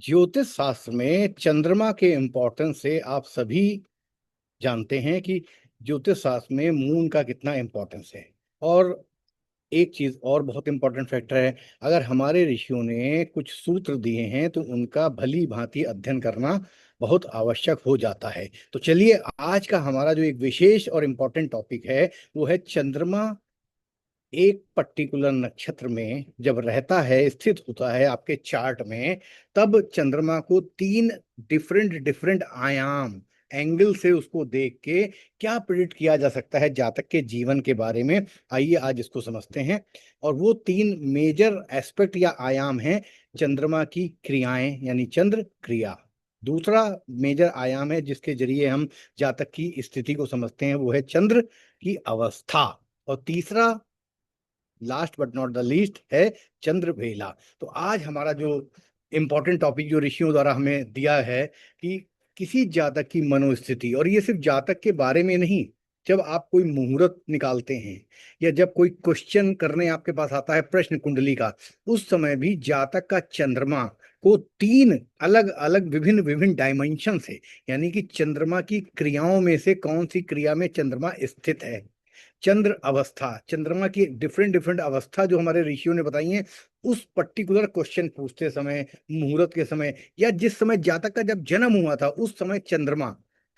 ज्योतिष शास्त्र में चंद्रमा के इम्पोर्टेंस से आप सभी जानते हैं कि ज्योतिष शास्त्र में मून का कितना इम्पोर्टेंस है। और एक चीज और बहुत इंपॉर्टेंट फैक्टर है। अगर हमारे ऋषियों ने कुछ सूत्र दिए हैं तो उनका भली भांति अध्ययन करना बहुत आवश्यक हो जाता है। तो चलिए, आज का हमारा जो एक विशेष और इम्पोर्टेंट टॉपिक है वो है चंद्रमा एक पर्टिकुलर नक्षत्र में जब रहता है, स्थित होता है आपके चार्ट में, तब चंद्रमा को तीन डिफरेंट डिफरेंट आयाम, एंगल से उसको देख के क्या प्रिडिक्ट किया जा सकता है जातक के जीवन के बारे में। आइए आज इसको समझते हैं। और वो तीन मेजर एस्पेक्ट या आयाम हैं: चंद्रमा की क्रियाएं यानी चंद्र क्रिया, दूसरा मेजर आयाम है जिसके जरिए हम जातक की स्थिति को समझते हैं, वो है चंद्र की अवस्था, और तीसरा last but not the least है चंद्र वेला। तो आज हमारा जो इम्पोर्टेंट टॉपिक जो ऋषियों द्वारा हमें दिया है कि किसी जातक की मनोस्थिति, और ये सिर्फ जातक के बारे में नहीं, जब आप कोई मुहूर्त निकालते हैं या जब कोई क्वेश्चन करने आपके पास आता है प्रश्न कुंडली का, उस समय भी जातक का चंद्रमा को तीन अलग अलग विभिन्न विभिन्न डायमेंशन से, यानी कि चंद्रमा की क्रियाओं में से कौन सी क्रिया में चंद्रमा स्थित है, चंद्र अवस्था, चंद्रमा की डिफरेंट डिफरेंट अवस्था जो हमारे ऋषियों ने बताई है, उस पर्टिकुलर क्वेश्चन पूछते समय, मुहूर्त के समय, या जिस समय जातक का जब जन्म हुआ था उस समय चंद्रमा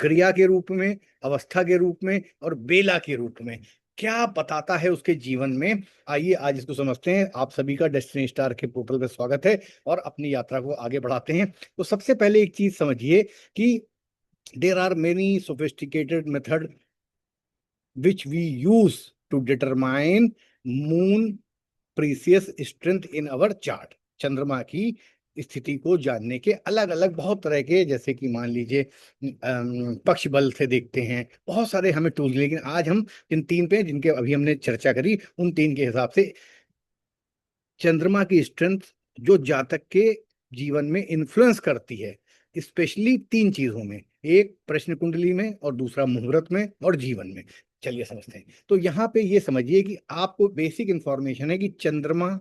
क्रिया के रूप में, अवस्था के रूप में और बेला के रूप में क्या बताता है उसके जीवन में। आइए आज इसको समझते हैं। आप सभी का डेस्टिनी स्टार के पोर्टल पे स्वागत है और अपनी यात्रा को आगे बढ़ाते हैं। तो सबसे पहले एक चीज समझिए कि there are many sophisticated method which we use to determine moon precious strength in our chart. चंद्रमा की स्थिति को जानने के अलग अलग बहुत तरह के, जैसे कि मान लीजिए पक्ष बल से देखते हैं, बहुत सारे हमें टूल्स, लेकिन आज हम इन तीन पे जिनके अभी हमने चर्चा करी उन तीन के हिसाब से चंद्रमा की स्ट्रेंथ जो जातक के जीवन में इन्फ्लुएंस करती है, स्पेशली तीन चीजों में, एक प्रश्न कुंडली में और दूसरा मुहूर्त में और जीवन में। चलिए समझते हैं। तो यहाँ पे ये समझिए कि आपको बेसिक इंफॉर्मेशन है कि चंद्रमा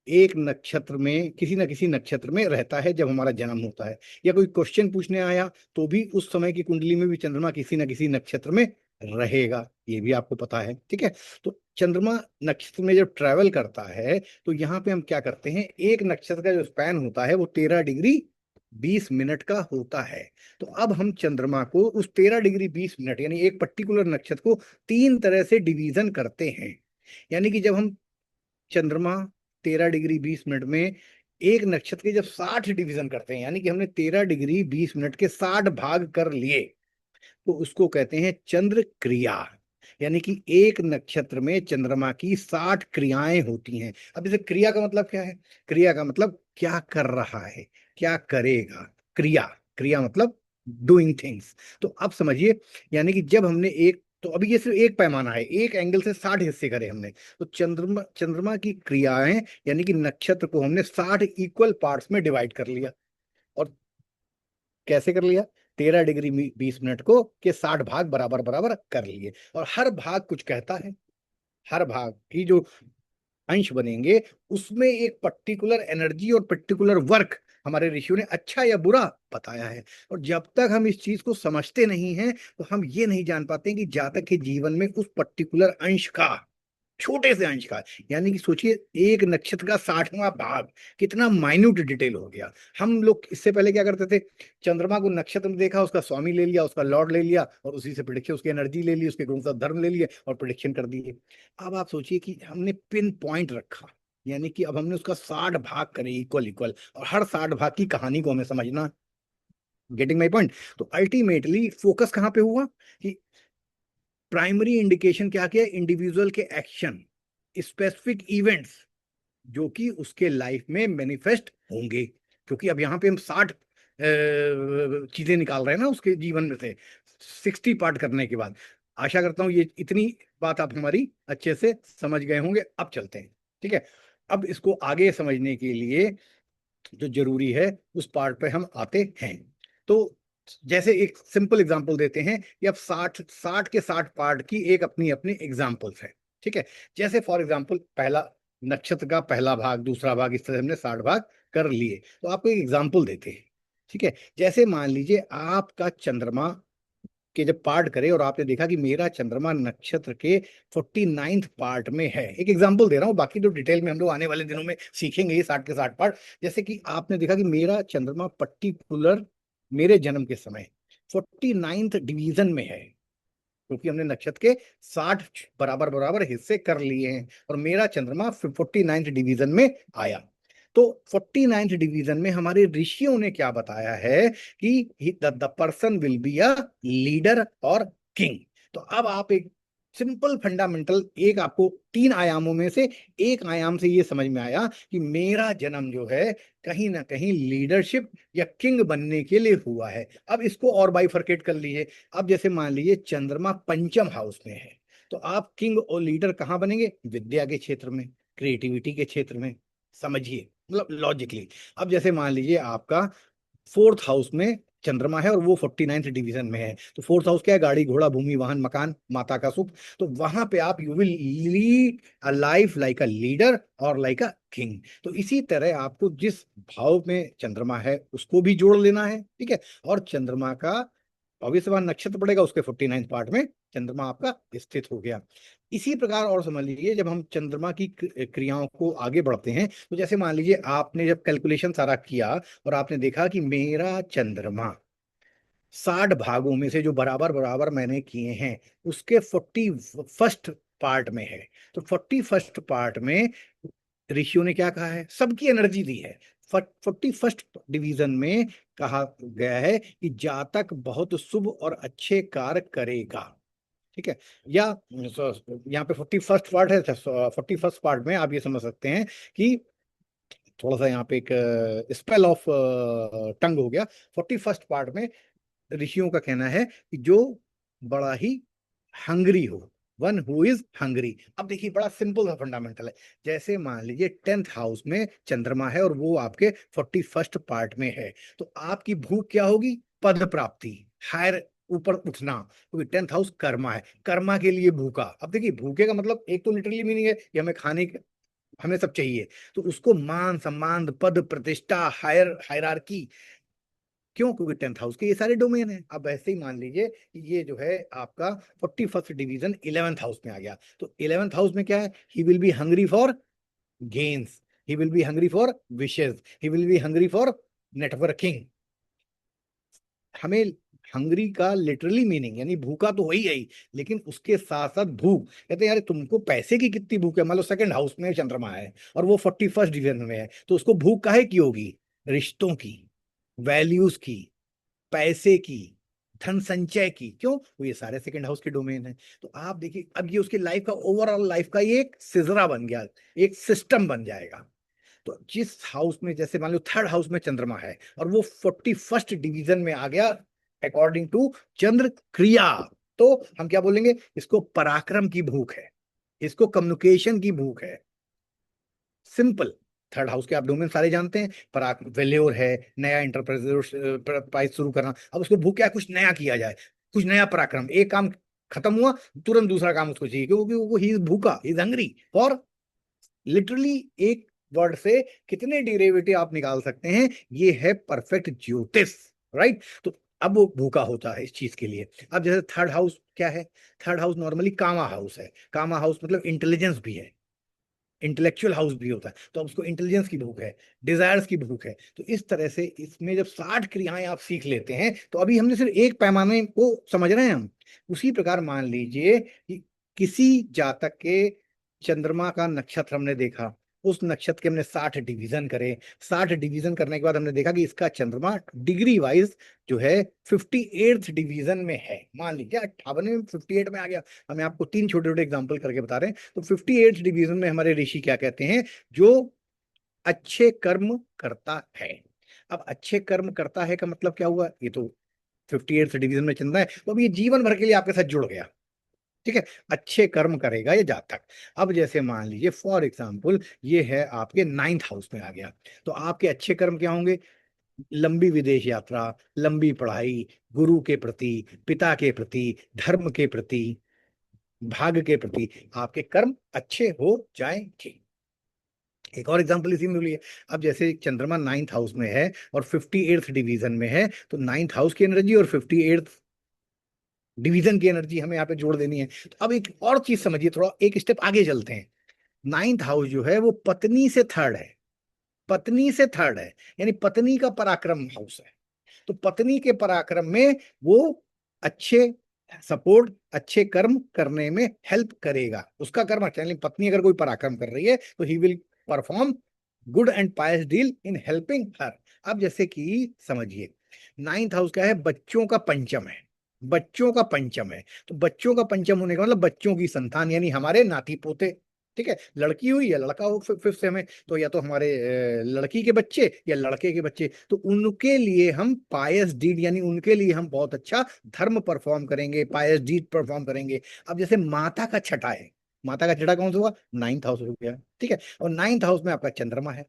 एक नक्षत्र में, किसी न किसी नक्षत्र में रहता है जब हमारा जन्म होता है, या कोई क्वेश्चन पूछने आया तो भी उस समय की कुंडली में भी चंद्रमा किसी न किसी नक्षत्र में रहेगा, ये भी आपको पता है। ठीक है। तो चंद्रमा नक्षत्र में जब ट्रैवल करता है तो यहाँ पे हम क्या करते हैं, एक नक्षत्र का जो स्पैन होता है वो 13 डिग्री 20 मिनट का होता है। तो अब हम चंद्रमा को उस 13 डिग्री 20 मिनट यानी एक पर्टिकुलर नक्षत्र को तीन तरह से डिवीजन करते हैं। यानी कि जब हम चंद्रमा 13 डिग्री 20 मिनट में एक नक्षत्र के जब 60 डिवीजन करते हैं, यानी कि हमने 13 डिग्री 20 मिनट के 60 भाग कर लिए, तो उसको कहते हैं चंद्र क्रिया। यानी कि एक नक्षत्र में चंद्रमा की 60 क्रियाएं होती हैं। अब इसे क्रिया का मतलब क्या है? क्रिया का मतलब क्या कर रहा है, क्या करेगा। क्रिया, क्रिया मतलब डूइंग थिंग्स। तो अब समझिए, यानी कि जब हमने एक, तो अभी ये सिर्फ एक पैमाना है, एक एंगल से 60 हिस्से करे हमने। तो चंद्रमा चंद्रमा की क्रियाएं यानी कि नक्षत्र को हमने 60 इक्वल पार्ट्स में डिवाइड कर लिया। और कैसे कर लिया? 13 डिग्री 20 मिनट को के 60 भाग बराबर बराबर कर लिए, और हर भाग कुछ कहता है। हर भाग की जो अंश बनेंगे उसमें एक पर्टिकुलर एनर्जी और पर्टिकुलर वर्क हमारे ऋषियों ने अच्छा या बुरा बताया है। और जब तक हम इस चीज को समझते नहीं हैं तो हम ये नहीं जान पाते कि जातक के जीवन में उस पर्टिकुलर अंश का, छोटे से अंश का, यानी कि सोचिए एक नक्षत्र का 60वां भाग, कितना माइन्यूट डिटेल हो गया। हम लोग इससे पहले क्या करते थे, चंद्रमा को नक्षत्र में देखा, उसका स्वामी ले लिया, उसका लॉर्ड ले लिया, और उसी से प्रिडिक्शन, उसकी एनर्जी ले ली, उसके गुण सब धर्म ले लिए और प्रिडिक्शन कर दिए। अब आप सोचिए कि हमने पिन पॉइंट रखा, यानी कि अब हमने उसका 60 भाग करे इक्वल इक्वल, और हर 60 भाग की कहानी को हमें समझना। Getting my point? तो अल्टीमेटली फोकस कहाँ पे हुआ कि प्राइमरी इंडिकेशन क्या किया, इंडिविजुअल के एक्शन, स्पेसिफिक इवेंट्स जो कि उसके लाइफ में मैनिफेस्ट होंगे। क्योंकि अब यहाँ पे हम 60 चीजें निकाल रहे हैं ना उसके जीवन में से, 60 पार्ट करने के बाद। आशा करता हूँ ये इतनी बात आप हमारी अच्छे से समझ गए होंगे। अब चलते हैं। ठीक है। अब इसको आगे समझने के लिए जो जरूरी है उस पार्ट पे हम आते हैं। तो जैसे एक सिंपल एग्जांपल देते हैं कि अब 60 के 60 पार्ट की एक अपनी अपनी एग्जांपल्स है। ठीक है। जैसे फॉर एग्जांपल पहला नक्षत्र का पहला भाग, दूसरा भाग, इस तरह हमने 60 भाग कर लिए। तो आपको एक एग्जाम्पल देते हैं, ठीक है। जैसे मान लीजिए आपका चंद्रमा के जब पार्ट करे और आपने देखा कि मेरा चंद्रमा नक्षत्र के 49th पार्ट में है, एक एग्जांपल दे रहा हूँ, बाकी तो डिटेल में हम लोग आने वाले दिनों में सीखेंगे ये 60 के 60 पार्ट। जैसे कि आपने देखा कि मेरा चंद्रमा पर्टिकुलर मेरे जन्म के समय 49th डिवीजन में है, क्योंकि हमने नक्षत्र के 60 बराबर बराबर हिस्से कर लिए हैं और मेरा चंद्रमा 49th डिवीजन में आया। तो 49th डिवीजन में हमारे ऋषियों ने क्या बताया है कि the person will be a leader और किंग। तो अब आप एक सिंपल फंडामेंटल, एक आपको 3 आयामों में से एक आयाम से ये समझ में आया कि मेरा जन्म जो है कहीं ना कहीं लीडरशिप या किंग बनने के लिए हुआ है। अब इसको और बाइफरकेट कर लीजिए। अब जैसे मान लीजिए चंद्रमा पंचम हाउस में है, तो आप किंग और लीडर कहाँ बनेंगे? विद्या के क्षेत्र में, क्रिएटिविटी के क्षेत्र में। समझिए, मतलब लॉजिकली। अब जैसे मान लीजिए आपका 4th हाउस में चंद्रमा है और वो 49th डिवीजन में है, तो 4th हाउस क्या है? गाड़ी घोड़ा भूमि वाहन मकान माता का सुख। तो वहां पे आप you will lead a life like a leader और लाइक अ किंग। तो इसी तरह आपको जिस भाव में चंद्रमा है उसको भी जोड़ लेना है, ठीक है। और चंद्रमा का भविष्यवान नक्षत्र पड़ेगा, उसके 49th पार्ट में चंद्रमा आपका स्थित हो गया। इसी प्रकार और समझ लीजिए, जब हम चंद्रमा की क्रियाओं को आगे बढ़ते हैं, तो जैसे मान लीजिए आपने जब कैलकुलेशन सारा किया और आपने देखा कि मेरा चंद्रमा 60 भागों में से जो बराबर बराबर मैंने किए हैं उसके 41st पार्ट में है। तो 41st पार्ट में ऋषियों ने क्या कहा है? सबकी एनर्जी दी है। 41st डिवीजन में कहा गया है कि जातक बहुत शुभ और अच्छे कार्य करेगा, ठीक है। या यहाँ पे 41st पार्ट है, 41st पार्ट में आप ये समझ सकते हैं कि थोड़ा सा यहाँ पे एक स्पेल ऑफ टंग हो गया। 41st पार्ट में ऋषियों का कहना है कि जो बड़ा ही हंग्री हो, वन हु इज हंग्री। अब देखिए बड़ा सिंपल सा फंडामेंटल है। जैसे मान लीजिए 10th हाउस में चंद्रमा है और वो आपके 41st पार्ट में है, तो आपकी भूख क्या होगी? पद प्राप्ति, हायर ऊपर उठना, क्योंकि 10th हाउस कर्मा है, कर्मा के लिए भूखा। अब देखिए भूखे का मतलब एक तो लिटरली मीनिंग है कि हमें खाने, हमें सब चाहिए, तो उसको मान सम्मान पद प्रतिष्ठा हायर हायरार्की, क्यों? क्योंकि 10th हाउस के ये सारे डोमेन है। अब ऐसे ही मान लीजिए कि ये जो है आपका 41st डिवीजन 11th हाउस में आ गया, तो 11th हाउस में क्या है? ही will be hungry for gains, he will be hungry for wishes, he will be hungry for networking. हमें हंग्री का लिटरली मीनिंग यानी भूखा तो वही है ही, लेकिन उसके साथ साथ भूख, कहते हैं यार तुमको पैसे की कितनी भूख है? मान लो 2nd हाउस में चंद्रमा है और वो 41st डिवीजन में है, तो उसको भूख काहे की होगी? रिश्तों की, वैल्यूज की, पैसे की, धन संचय की। क्यों? वो ये सारे 2nd हाउस के डोमेन है। तो आप देखिए अब ये उसकी लाइफ का, ओवरऑल लाइफ का ये एक सिजरा बन गया, एक सिस्टम बन जाएगा। तो जिस हाउस में, जैसे मान लो 3rd हाउस में चंद्रमा है और वो 41st डिवीजन में आ गया अकॉर्डिंग टू चंद्र क्रिया, तो हम क्या बोलेंगे? इसको पराक्रम की भूख है, इसको कम्युनिकेशन की भूख है। सिंपल। 3rd हाउस के आप डोमेन सारे जानते हैं, पराग वेल्योर है, नया इंटरप्राइज शुरू करना। अब उसको भूख क्या है? कुछ नया किया जाए, कुछ नया पराक्रम। एक काम खत्म हुआ, तुरंत दूसरा काम उसको चाहिए, क्योंकि वो ही भूखा, ही हंग्री फॉर, लिटरली एक वर्ड से कितने डिरेवेटिव आप निकाल सकते हैं? ये है परफेक्ट ज्योतिष, राइट। तो अब वो भूखा होता है इस चीज के लिए। अब जैसे 3rd हाउस क्या है? 3rd हाउस नॉर्मली कामा हाउस है। कामा हाउस मतलब इंटेलिजेंस भी है, इंटेलेक्चुअल हाउस भी होता है, तो अब उसको इंटेलिजेंस की भूख है, डिजायर्स की भूख है। तो इस तरह से इसमें जब 60 क्रियाएं आप सीख लेते हैं, तो अभी हमने सिर्फ एक पैमाने को समझ रहे हैं हम। उसी प्रकार मान लीजिए कि किसी जातक के चंद्रमा का नक्षत्र हमने देखा, उस नक्षत्र के हमने 60 डिवीजन करे। 60 डिवीजन करने के बाद हमने देखा कि इसका चंद्रमा डिग्री वाइज जो है 58th डिवीजन में है। मान लीजिए 58 में 58 में आ गया। हमें आपको 3 छोटे छोटे एग्जाम्पल करके बता रहे हैं। तो 58th डिवीजन में हमारे ऋषि क्या कहते हैं? जो अच्छे कर्म करता है। अब अच्छे कर्म करता है का मतलब क्या हुआ? ये तो 58th डिवीजन में चल रहा है, तो अब ये जीवन भर के लिए आपके साथ जुड़ गया, ठीक है। अच्छे कर्म करेगा ये जातक। अब जैसे मान लीजिए फॉर एग्जाम्पल ये है आपके 9th हाउस में आ गया, तो आपके अच्छे कर्म क्या होंगे? लंबी विदेश यात्रा, लंबी पढ़ाई, गुरु के प्रति, पिता के प्रति, धर्म के प्रति, भाग्य के प्रति आपके कर्म अच्छे हो जाएंगे। एक और एग्जांपल इसी में लिए, अब जैसे चंद्रमा 9th हाउस में है और 58th डिवीजन में है, तो 9th हाउस की एनर्जी और 58th डिवीजन की एनर्जी हमें यहाँ पे जोड़ देनी है। तो अब एक और चीज समझिए, थोड़ा एक स्टेप आगे चलते हैं। 9th हाउस जो है वो पत्नी से थर्ड है, पत्नी से थर्ड है, यानी पत्नी का पराक्रम हाउस है। तो पत्नी के पराक्रम में वो अच्छे सपोर्ट, अच्छे कर्म करने में हेल्प करेगा, उसका कर्म अच्छा है। लेकिन पत्नी अगर कोई पराक्रम कर रही है तो he will perform good and Payas deal in helping her. अब जैसे कि समझिए 9th हाउस क्या है, बच्चों का पंचम है, बच्चों का पंचम है। तो बच्चों का पंचम होने का मतलब बच्चों की संतान, यानी हमारे नाती पोते। ठीक है, लड़की हुई या लड़का हो फिफ्थ से हमें, तो या तो हमारे लड़की के बच्चे या लड़के के बच्चे, तो उनके लिए हम पायस डीड, यानी उनके लिए हम बहुत अच्छा धर्म परफॉर्म करेंगे, पायस डीड परफॉर्म करेंगे। अब जैसे माता का छठा है, माता का छठा कौन सा हुआ, 9th हाउस हो गया। ठीक है, और 9th हाउस में आपका चंद्रमा है,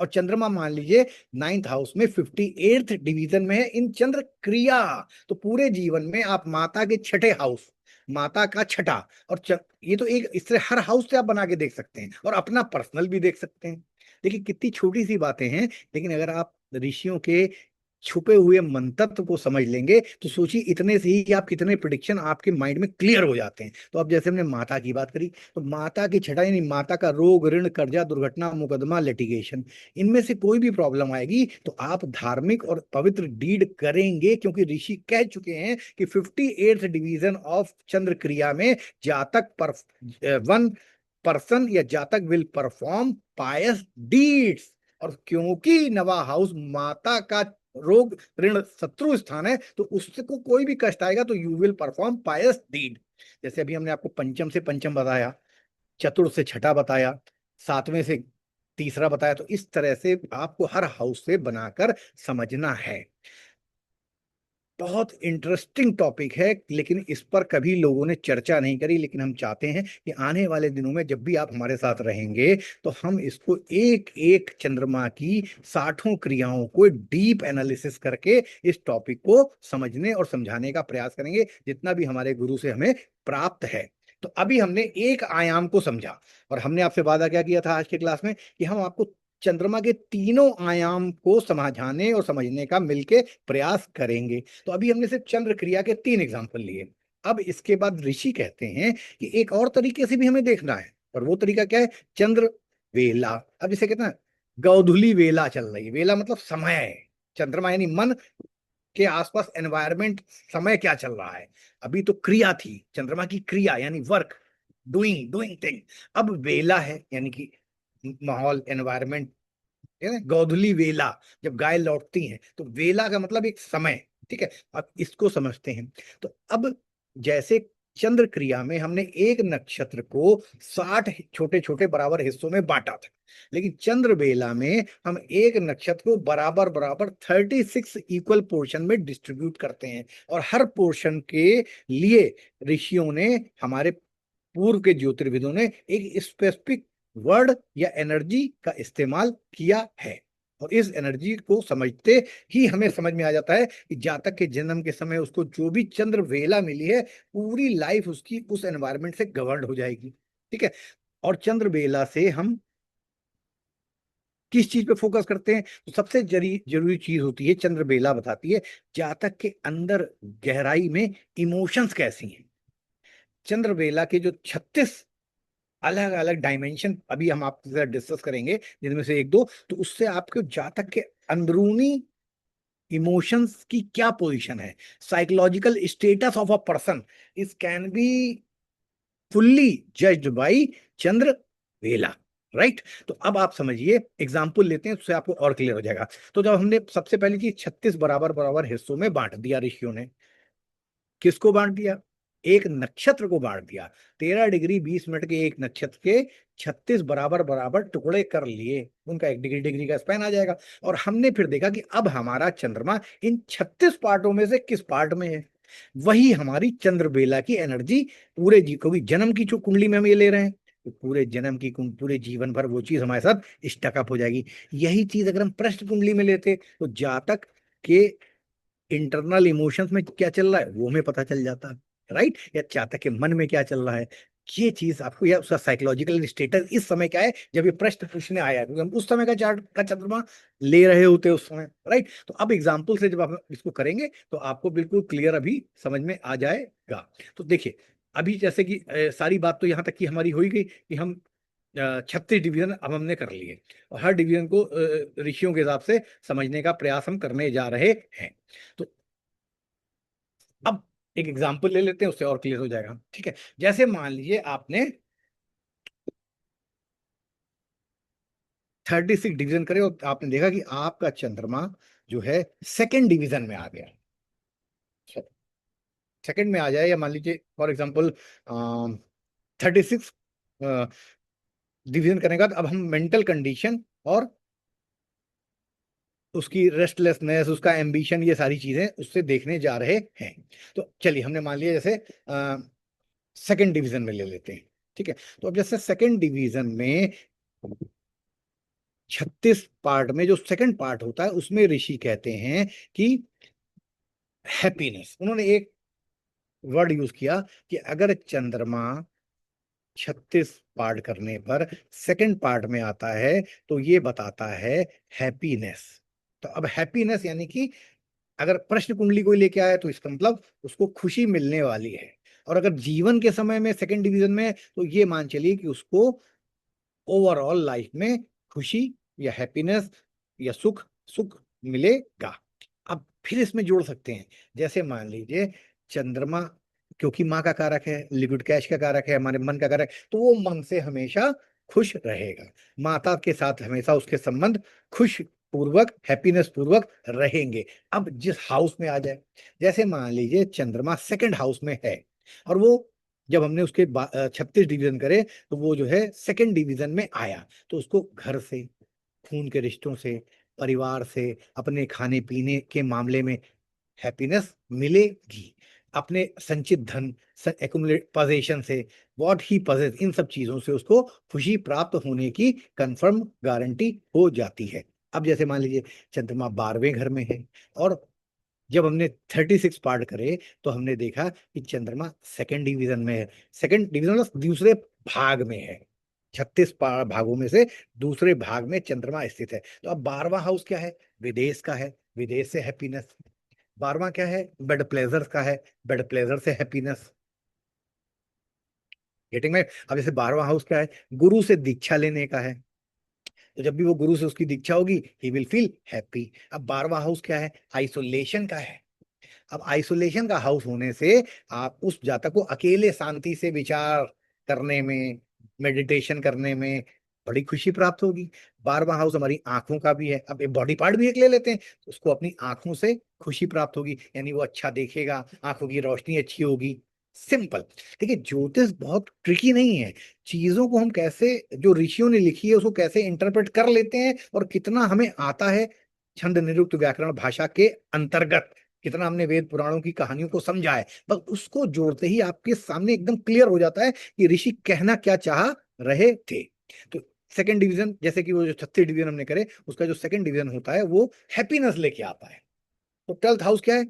और चंद्रमा मान लीजिए 9th हाउस में 58th डिवीजन में है इन चंद्र क्रिया। तो पूरे जीवन में आप माता के छठे हाउस, माता का छठा, और ये तो एक इस तरह हर हाउस से आप बना के देख सकते हैं, और अपना पर्सनल भी देख सकते हैं। देखिए कितनी छोटी सी बातें हैं, लेकिन अगर आप ऋषियों के छुपे हुए मंतव्य को समझ लेंगे तो सोचिए इतने से ही आप कितने प्रिडिक्शन आपके माइंड में क्लियर हो जाते हैं। तो अब जैसे हमने माता की बात करी, तो माता की छठा यानी माता का रोग, ऋण, कर्जा, दुर्घटना, मुकदमा, लिटिगेशन, इनमें से कोई भी प्रॉब्लम आएगी तो आप धार्मिक और पवित्र डीड करेंगे, क्योंकि ऋषि कह चुके हैं कि 58th डिवीजन ऑफ चंद्र क्रिया में जातक पर वन पर्सन या जातक विल परफॉर्म पायस डीड्स। और क्योंकि नवा हाउस माता का रोग, ऋण, शत्रु स्थान है, तो उससे को कोई भी कष्ट आएगा तो you will perform pious deed. जैसे अभी हमने आपको पंचम से पंचम बताया, चतुर्थ से छठा बताया, सातवें से तीसरा बताया, तो इस तरह से आपको हर हाउस से बनाकर समझना है। बहुत इंटरेस्टिंग टॉपिक है, लेकिन इस पर कभी लोगों ने चर्चा नहीं करी। लेकिन हम चाहते हैं कि आने वाले दिनों में जब भी आप हमारे साथ रहेंगे तो हम इसको एक एक चंद्रमा की 60 क्रियाओं को डीप एनालिसिस करके इस टॉपिक को समझने और समझाने का प्रयास करेंगे, जितना भी हमारे गुरु से हमें प्राप्त है। तो अभी हमने एक आयाम को समझा, और हमने आपसे वादा क्या किया था आज के क्लास में कि हम आपको चंद्रमा के तीनों आयाम को समझाने और समझने का मिलके प्रयास करेंगे। तो अभी हमने सिर्फ चंद्र क्रिया के 3 एग्जाम्पल लिए। अब इसके बाद ऋषि कहते हैं कि एक और तरीके से भी हमें देखना है, और वो तरीका क्या है, चंद्र वेला। अब इसे कहते हैं गौधुली वेला चल रही है, वेला मतलब समय, चंद्रमा यानी मन के आसपास एनवायरमेंट, समय क्या चल रहा है। अभी तो क्रिया थी, चंद्रमा की क्रिया यानी वर्क, डूइंग डूइंग थिंग। अब वेला है यानी कि माहौल, एनवायरमेंट, है ना। गोधूली वेला, जब गाय लौटती हैं तो वेला का मतलब एक समय। ठीक है, अब इसको समझते हैं। तो अब जैसे चंद्र क्रिया में हमने एक नक्षत्र को 60 छोटे छोटे बराबर हिस्सों में बांटा था, लेकिन चंद्र बेला में हम एक नक्षत्र को बराबर बराबर 36 इक्वल पोर्शन में डिस्ट्रीब्यूट करते हैं, और हर पोर्शन के लिए ऋषियों ने, हमारे पूर्व के ज्योतिर्विदों ने एक स्पेसिफिक वर्ड या एनर्जी का इस्तेमाल किया है। और इस एनर्जी को समझते ही हमें समझ में आ जाता है कि जातक के जन्म के समय उसको जो भी चंद्र वेला मिली है, पूरी लाइफ उसकी उस एनवायरमेंट से गवर्न हो जाएगी। ठीक है, और चंद्र वेला से हम किस चीज पे फोकस करते हैं, तो सबसे जरूरी चीज होती है, चंद्र बेला बताती है जातक के अंदर गहराई में इमोशंस कैसी हैं। चंद्र बेला के जो 36 अलग अलग डायमेंशन अभी हम आपके साथ डिस्कस करेंगे, जिनमें से एक दो, तो उससे आपके जातक के अंदरूनी इमोशंस की क्या पोजीशन है, psychological status of a person is can be fully judged by Chandra Vela. Right, तो अब आप समझिए, एग्जाम्पल लेते हैं, उससे आपको और क्लियर हो जाएगा। तो जब हमने सबसे पहली चीज 36 बराबर बराबर हिस्सों में बांट दिया ऋषियों ने, किसको बांट दिया, एक नक्षत्र को बांट दिया। 13 डिग्री 20 मिनट के एक नक्षत्र के 36 बराबर बराबर टुकड़े कर लिए, उनका 1 डिग्री डिग्री का स्पैन आ जाएगा। और हमने फिर देखा कि अब हमारा चंद्रमा इन 36 पार्टों में से किस पार्ट में है, वही हमारी चंद्र बेला की एनर्जी पूरे जी को भी, जन्म की जो कुंडली में हम ये ले रहे हैं, तो पूरे जन्म की पूरे जीवन भर वो चीज हमारे साथ स्टकअप हो जाएगी। यही चीज अगर हम पृष्ठ कुंडली में लेते तो जातक के इंटरनल इमोशंस में क्या चल रहा है वो हमें पता चल जाता। राइट, या जातक के मन में क्या चल रहा है, ये चीज आपको, या उसका साइकोलॉजिकल स्टेटस इस समय क्या है जब ये प्रश्न पूछने आया है, क्योंकि हम उस समय का चार्ट का चंद्रमा ले रहे होते हैं उस समय, राइट। तो अब एग्जाम्पल से जब आप इसको करेंगे तो आपको बिल्कुल क्लियर अभी समझ में आ जाएगा। तो देखिए, अभी जैसे कि सारी बात तो यहाँ तक की हमारी हो ही गई कि हम 36 डिवीजन अब हमने कर लिए, और हर डिवीजन को ऋषियों के हिसाब से समझने का प्रयास हम करने जा रहे हैं। तो अब एक एग्जाम्पल ले लेते हैं, उससे और क्लियर हो जाएगा, ठीक है। जैसे मान लीजिए आपने 36 डिवीजन करे और आपने देखा कि आपका चंद्रमा जो है सेकंड डिवीजन में आ गया। सेकंड में आ जाए, या मान लीजिए फॉर एग्जांपल 36 डिवीजन करने का, तो अब हम मेंटल कंडीशन और उसकी रेस्टलेसनेस, उसका एम्बिशन, ये सारी चीजें उससे देखने जा रहे हैं। तो चलिए, हमने मान लिया जैसे सेकंड डिवीजन में ले लेते हैं, ठीक है। तो अब जैसे सेकंड डिवीजन में 36 पार्ट में जो सेकंड पार्ट होता है उसमें ऋषि कहते हैं कि हैप्पीनेस, उन्होंने एक वर्ड यूज किया कि अगर चंद्रमा 36 पार्ट करने पर सेकंड पार्ट में आता है तो ये बताता है हैप्पीनेस। तो अब हैप्पीनेस यानी कि अगर प्रश्न कुंडली कोई लेके आया तो इसका मतलब उसको खुशी मिलने वाली है, और अगर जीवन के समय में सेकंड डिवीजन में तो ये मान चलिए कि उसको ओवरऑल लाइफ में खुशी या हैप्पीनेस या सुख सुख मिलेगा। अब फिर इसमें जोड़ सकते हैं, जैसे मान लीजिए चंद्रमा, क्योंकि माँ का कारक है, लिक्विड कैश का कारक है, हमारे मन का कारक, तो वो मन से हमेशा खुश रहेगा, माता के साथ हमेशा उसके संबंध खुश पूर्वक, हैप्पीनेस पूर्वक रहेंगे। अब जिस हाउस में आ जाए, जैसे मान लीजिए चंद्रमा सेकंड हाउस में है, और वो जब हमने उसके 36 डिवीजन करे तो वो जो है सेकंड डिवीजन में आया, तो उसको घर से, खून के रिश्तों से, परिवार से, अपने खाने पीने के मामले में हैप्पीनेस मिलेगी। अपने संचित धन, एक्युमुलेट पोजेशन से, व्हाट ही पजेस, इन सब चीजों से उसको खुशी प्राप्त होने की कंफर्म गारंटी हो जाती है। अब जैसे मान लीजिए चंद्रमा 12वें घर में है, और जब हमने 36 पार्ट करे तो हमने देखा कि चंद्रमा सेकंड डिवीजन में है, सेकंड डिवीजन मतलब दूसरे भाग में है, 36 भागों में से दूसरे भाग में चंद्रमा स्थित है। तो अब 12वां हाउस क्या है, विदेश का है, विदेश से हैप्पीनेस। 12वां क्या है, बेड प्लेजर का है, बेड प्लेजर से हैप्पीनेस। गेटिंग में? अब जैसे 12वां हाउस क्या है, गुरु से दीक्षा लेने का है, तो जब भी वो गुरु से उसकी दीक्षा होगी ही विल फील हैप्पी। अब 12वां हाउस क्या है, आइसोलेशन का है। अब आइसोलेशन का हाउस होने से आप उस जातक को अकेले शांति से विचार करने में, मेडिटेशन करने में बड़ी खुशी प्राप्त होगी। 12वां हाउस हमारी आंखों का भी है, अब एक बॉडी पार्ट भी एक ले लेते हैं, तो उसको अपनी आंखों से खुशी प्राप्त होगी, यानी वो अच्छा देखेगा, आंखों की रोशनी अच्छी होगी। सिंपल। देखिए, ज्योतिष बहुत ट्रिकी नहीं है, चीजों को हम कैसे, जो ऋषियों ने लिखी है उसको कैसे इंटरप्रेट कर लेते हैं और कितना हमें आता है छंद निरुक्त व्याकरण भाषा के अंतर्गत, कितना हमने वेद पुराणों की कहानियों को समझा है, बस उसको जोड़ते ही आपके सामने एकदम क्लियर हो जाता है कि ऋषि कहना क्या चाह रहे थे। तो सेकंड डिवीजन, जैसे कि वो जो 36 डिवीजन हमने करे, उसका जो सेकंड डिवीजन होता है वो हैप्पीनेस लेके आता है। तो 12th हाउस क्या है,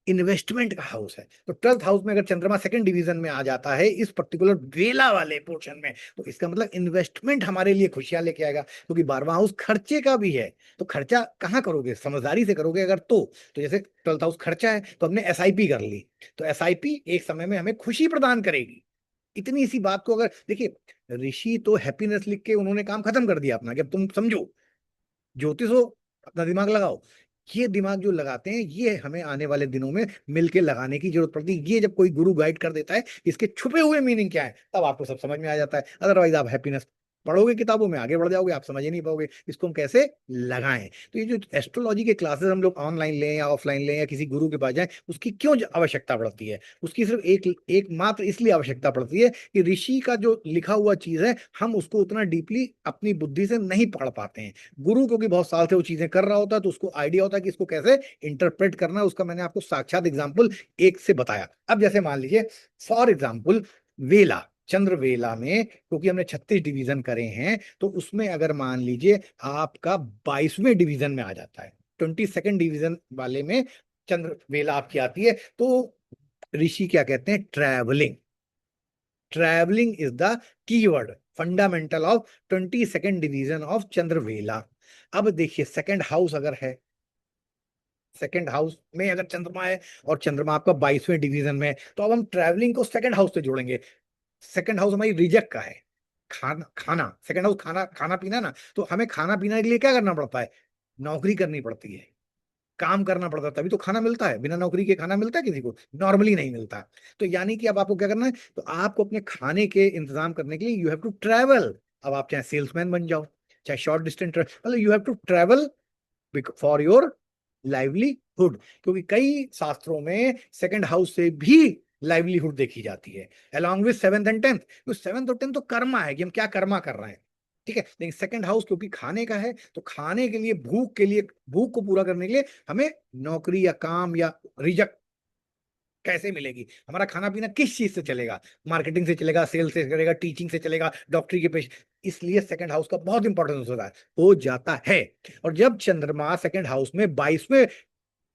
इन्वेस्टमेंट का हाउस है। तो 12th हाउस में अगर चंद्रमा सेकंड डिवीजन में आ जाता है इस पर्टिकुलर वेला वाले पोर्शन में, तो इसका मतलब इन्वेस्टमेंट हमारे लिए खुशियां लेके आएगा, क्योंकि 12वां हाउस खर्चे का भी है। तो खर्चा कहाँ करोगे, समझदारी से करोगे अगर तो जैसे 12th हाउस खर्चा है तो हमने एसआईपी कर ली, तो एसआईपी एक समय में हमें खुशी प्रदान करेगी। इतनी सी बात को अगर देखिए, ऋषि तो हैप्पीनेस लिख के उन्होंने काम खत्म कर दिया अपना, कि अब तुम समझो, ज्योतिष हो, अपना दिमाग लगाओ। ये दिमाग जो लगाते हैं ये हमें आने वाले दिनों में मिलके लगाने की जरूरत पड़ती है। ये जब कोई गुरु गाइड कर देता है इसके छुपे हुए मीनिंग क्या है, तब आपको सब समझ में आ जाता है। अदरवाइज आप हैप्पीनेस पढ़ोगे किताबों में, आगे बढ़ जाओगे, आप समझ ही नहीं पाओगे इसको हम कैसे लगाएं। तो ये जो एस्ट्रोलॉजी के क्लासेस हम लोग ऑनलाइन लें या ऑफलाइन लें या किसी गुरु के पास जाएं, उसकी क्यों आवश्यकता पड़ती है, उसकी सिर्फ एक मात्र इसलिए आवश्यकता पड़ती है कि ऋषि का जो लिखा हुआ चीज है हम उसको उतना डीपली अपनी बुद्धि से नहीं पढ़ पाते हैं। गुरु क्योंकि बहुत साल से वो चीजें कर रहा होता है तो उसको आइडिया होता है कि इसको कैसे इंटरप्रेट करना है, उसका मैंने आपको साक्षात एग्जाम्पल एक से बताया। अब जैसे मान लीजिए फॉर एग्जाम्पल वेला, चंद्र वेला में क्योंकि हमने 36 डिवीजन करे हैं, तो उसमें अगर मान लीजिए आपका 22वें डिवीजन में आ जाता है, 22nd डिवीजन वाले में चंद्र वेला आपकी आती है, तो ऋषि क्या कहते हैं, travelling. Travelling is the keyword fundamental of 22nd division of Chandravela. अब देखिए सेकंड हाउस अगर है, सेकंड हाउस में अगर चंद्रमा है और चंद्रमा आपका 22वें डिवीजन में है, तो अब हम ट्रैवलिंग को सेकंड हाउस से जोड़ेंगे। सेकंड हाउस हमारी रिजक का है, खाना खाना, सेकंड हाउस खाना खाना पीना ना, तो हमें खाना पीना के लिए क्या करना पड़ता है, नौकरी करनी पड़ती है, काम करना पड़ता है, तभी तो खाना मिलता है। बिना नौकरी के खाना मिलता है किसी को, नॉर्मली नहीं मिलता। तो यानी कि अब आपको क्या करना है, तो आपको अपने खाने के इंतजाम करने के लिए यू हैव टू ट्रैवल। अब आप चाहे सेल्समैन बन जाओ, चाहे शॉर्ट डिस्टेंस, मतलब you have to travel for your livelihood, क्योंकि कई शास्त्रों में सेकंड हाउस से भी लाइवलीहुड देखी जाती है along with seventh and tenth. तो सेवेंथ और टेंथ तो कर्मा है कि हम क्या कर्मा कर रहे हैं, ठीक है। लेकिन सेकंड हाउस क्योंकि खाने का है, तो खाने के लिए, भूख के लिए, भूख को पूरा करने के लिए हमें नौकरी या काम या रिजक कैसे मिलेगी, हमारा खाना पीना किस चीज से चलेगा, मार्केटिंग से चलेगा, सेल से चलेगा, टीचिंग से चलेगा, डॉक्टरी के पेश, इसलिए सेकंड हाउस का बहुत इंपॉर्टेंस होता है, हो जाता है। और जब चंद्रमा सेकंड हाउस में 22वें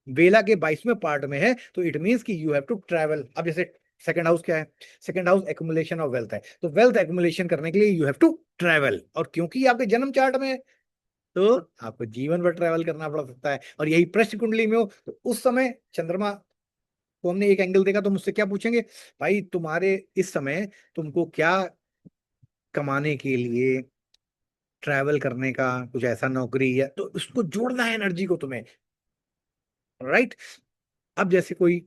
वेला के 22वें पार्ट में है, तो इट मींस कि यू हैव टू ट्रैवल। अब जैसे सेकंड हाउस क्या है, second house accumulation of wealth है, तो वेल्थ एक्युमुलेशन करने के लिए यू हैव टू ट्रैवल, और क्योंकि आपके जन्म चार्ट में है, तो आपको जीवन भर ट्रैवल करना पड़ सकता है। और यही प्रश्न कुंडली में हो, तो उस समय चंद्रमा को हमने एक एंगल देखा, तो मुझसे क्या पूछेंगे, भाई तुम्हारे इस समय तुमको क्या कमाने के लिए, ट्रैवल करने का कुछ ऐसा नौकरी, या तो उसको जोड़ना है एनर्जी को तुम्हें, राइट। अब जैसे कोई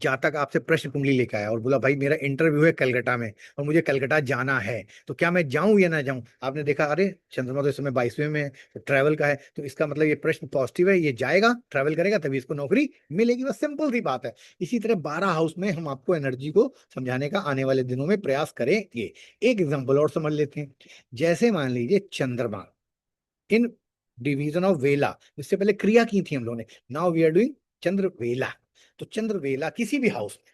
जातक आपसे प्रश्न कुंडली लेकर आया और बोला भाई मेरा इंटरव्यू है कलकत्ता में और मुझे कलकत्ता जाना है, तो क्या मैं जाऊं या ना जाऊं। आपने देखा अरे चंद्रमा तो इस समय 22वें में है, तो ट्रैवल का है, तो इसका मतलब ये प्रश्न पॉजिटिव है, ये जाएगा, ट्रैवल करेगा, तभी इसको नौकरी मिलेगी। बस सिंपल सी बात है। इसी तरह 12 हाउस में हम आपको एनर्जी को समझाने का आने वाले दिनों में प्रयास करेंगे। एक एग्जाम्पल और समझ लेते हैं। जैसे मान लीजिए चंद्रमा इन डिवीजन ऑफ वेला, इससे पहले क्रिया की थी हम लोगों ने, नाउ वी आर डूइंग चंद्र वेला। तो चंद्र वेला किसी भी हाउस में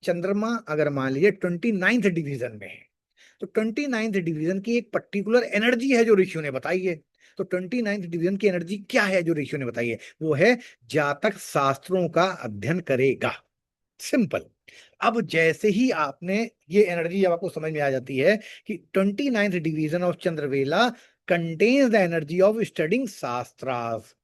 चंद्रमा अगर मान लीजिए 29th डिवीजन में है, तो 29th डिवीजन की एक पर्टिकुलर एनर्जी है जो ऋषियों ने बताई है। तो 29th डिवीजन की एनर्जी क्या है जो ऋषियों ने बताई है, वो है जातक शास्त्रों का अध्ययन करेगा। सिंपल। अब जैसे ही आपने ये एनर्जी जब आपको समझ में आ जाती है कि 29th division of Chandravela contains the energy of studying शास्त्रास,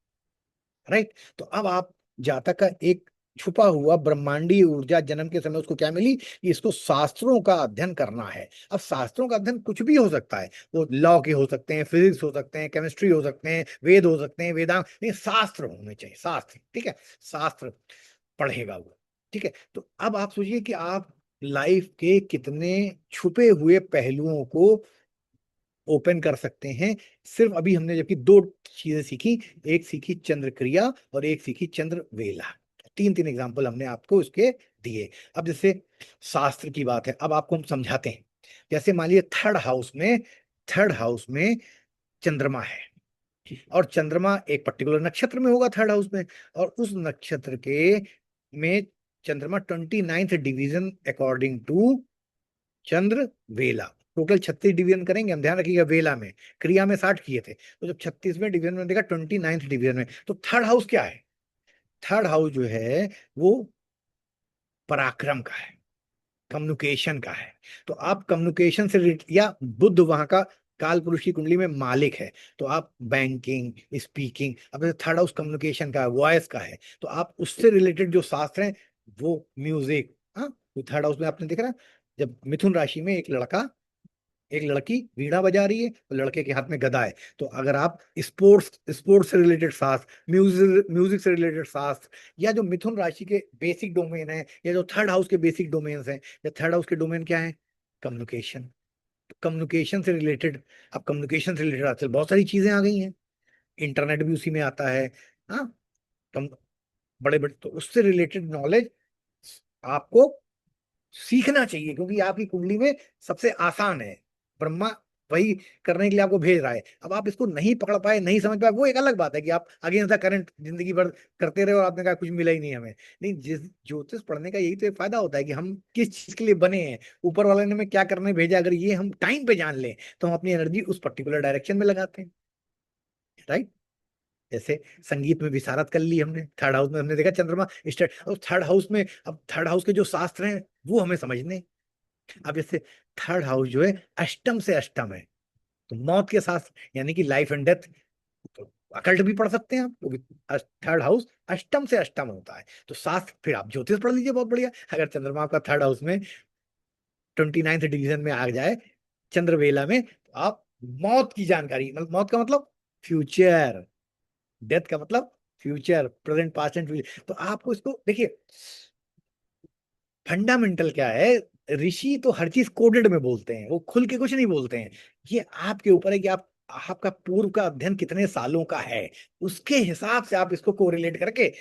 राइट। तो अब आप जातक का एक छुपा हुआ ब्रह्मांडीय ऊर्जा जन्म के समय उसको क्या मिली कि इसको शास्त्रों का अध्ययन करना है। अब शास्त्रों का अध्ययन कुछ भी हो सकता है, वो लॉ के हो सकते हैं, फिजिक्स हो सकते हैं, केमिस्ट्री हो सकते हैं, वेद हो सकते हैं, वेदांत, लेकिन शास्त्र होने चाहिए, शास्त्र, ठीक है, शास्त्र पढ़ेगा वो, ठीक है। तो अब आप सोचिए कि आप लाइफ के कितने छुपे हुए पहलुओं को ओपन कर सकते हैं। सिर्फ अभी हमने जबकि दो चीजें सीखी, एक सीखी चंद्र क्रिया और एक सीखी चंद्र वेला, तीन तीन एग्जाम्पल हमने आपको इसके दिए। अब जैसे शास्त्र की बात है, अब आपको हम समझाते हैं। जैसे मान लीजिए थर्ड हाउस में चंद्रमा है, और चंद्रमा एक पर्टिकुलर नक्षत्र में होगा थर्ड हाउस में, और उस नक्षत्र के में चंद्रमा 29th डिवीजन अकॉर्डिंग टू चंद्र वेला। टोटल 36 डिवीजन करेंगे हम, ध्यान रखिएगा, वेला में, क्रिया में 60 किए थे, तो जब 36वें डिवीजन में देखा 29th डिवीजन में, तो थर्ड हाउस क्या है, थर्ड हाउस जो है वो पराक्रम का है, कम्युनिकेशन का है। तो आप कम्युनिकेशन से या बुध वहां का काल पुरुष की कुंडली में मालिक है, तो आप बैंकिंग, स्पीकिंग, अब थर्ड हाउस कम्युनिकेशन का है, वॉइस का है, तो आप उससे रिलेटेड जो शास्त्र हैं, वो म्यूजिक, हाँ, तो थर्ड हाउस में आपने देखा ना, जब मिथुन राशि में एक लड़की वीणा बजा रही है, तो लड़के के हाथ में गदा है, तो अगर आप स्पोर्ट्स से रिलेटेड शास्त्र, म्यूजिक से रिलेटेड शास्त्र, या जो मिथुन राशि के बेसिक डोमेन है, या जो थर्ड हाउस के बेसिक डोमेन है, या थर्ड हाउस के डोमेन क्या है, कम्युनिकेशन, तो कम्युनिकेशन से रिलेटेड, अब कम्युनिकेशन से रिलेटेड आजकल बहुत सारी चीजें आ गई हैं, इंटरनेट भी उसी में आता है, हाँ, कम बड़े बड़े, तो उससे रिलेटेड नॉलेज आपको सीखना चाहिए, क्योंकि आपकी कुंडली में सबसे आसान है, ब्रह्मा वही करने के लिए आपको भेज रहा है। अब आप इसको नहीं पकड़ पाए, नहीं समझ पाए, वो एक अलग बात है कि आप अगेंस्ट द करंट जिंदगी भर करते रहे और आपने कहा कुछ मिला ही नहीं हमें। नहीं, जिस ज्योतिष पढ़ने का यही तो एक फायदा होता है कि हम किस चीज के लिए बने हैं, ऊपर वाले ने हमें क्या करने भेजा, अगर ये हम टाइम पे जान लें, तो हम अपनी एनर्जी उस पर्टिकुलर डायरेक्शन में लगाते हैं, राइट। जैसे संगीत में विशारद कर ली हमने, थर्ड हाउस में हमने देखा चंद्रमा स्टार्ट, और थर्ड हाउस में, अब थर्ड हाउस के जो शास्त्र हैं वो हमें समझने, अब जैसे थर्ड हाउस जो है अष्टम से अष्टम है, तो मौत के साथ, यानी कि लाइफ एंड डेथ, तो अकल्ट भी पढ़ सकते हैं आप, वो भी थर्ड हाउस अष्टम से अष्टम होता है। तो साथ फिर आप ज्योतिष पढ़ लीजिए, बहुत बढ़िया। अगर चंद्रमा आपका थर्ड हाउस में 29th डिवीजन में आ जाए, चंद्रवेला में, तो आप मौत की जानकारी, मतलब मौत का मतलब फ्यूचर, डेथ का मतलब future, present, past and future. तो आपको इसको देखिए, फंडामेंटल क्या है, ऋषि तो हर चीज कोडेड में बोलते हैं, वो खुल के कुछ नहीं बोलते हैं। ये आपके ऊपर है कि आप, आपका पूर्व का अध्ययन कितने सालों का है, उसके हिसाब से आप इसको कोरिलेट करके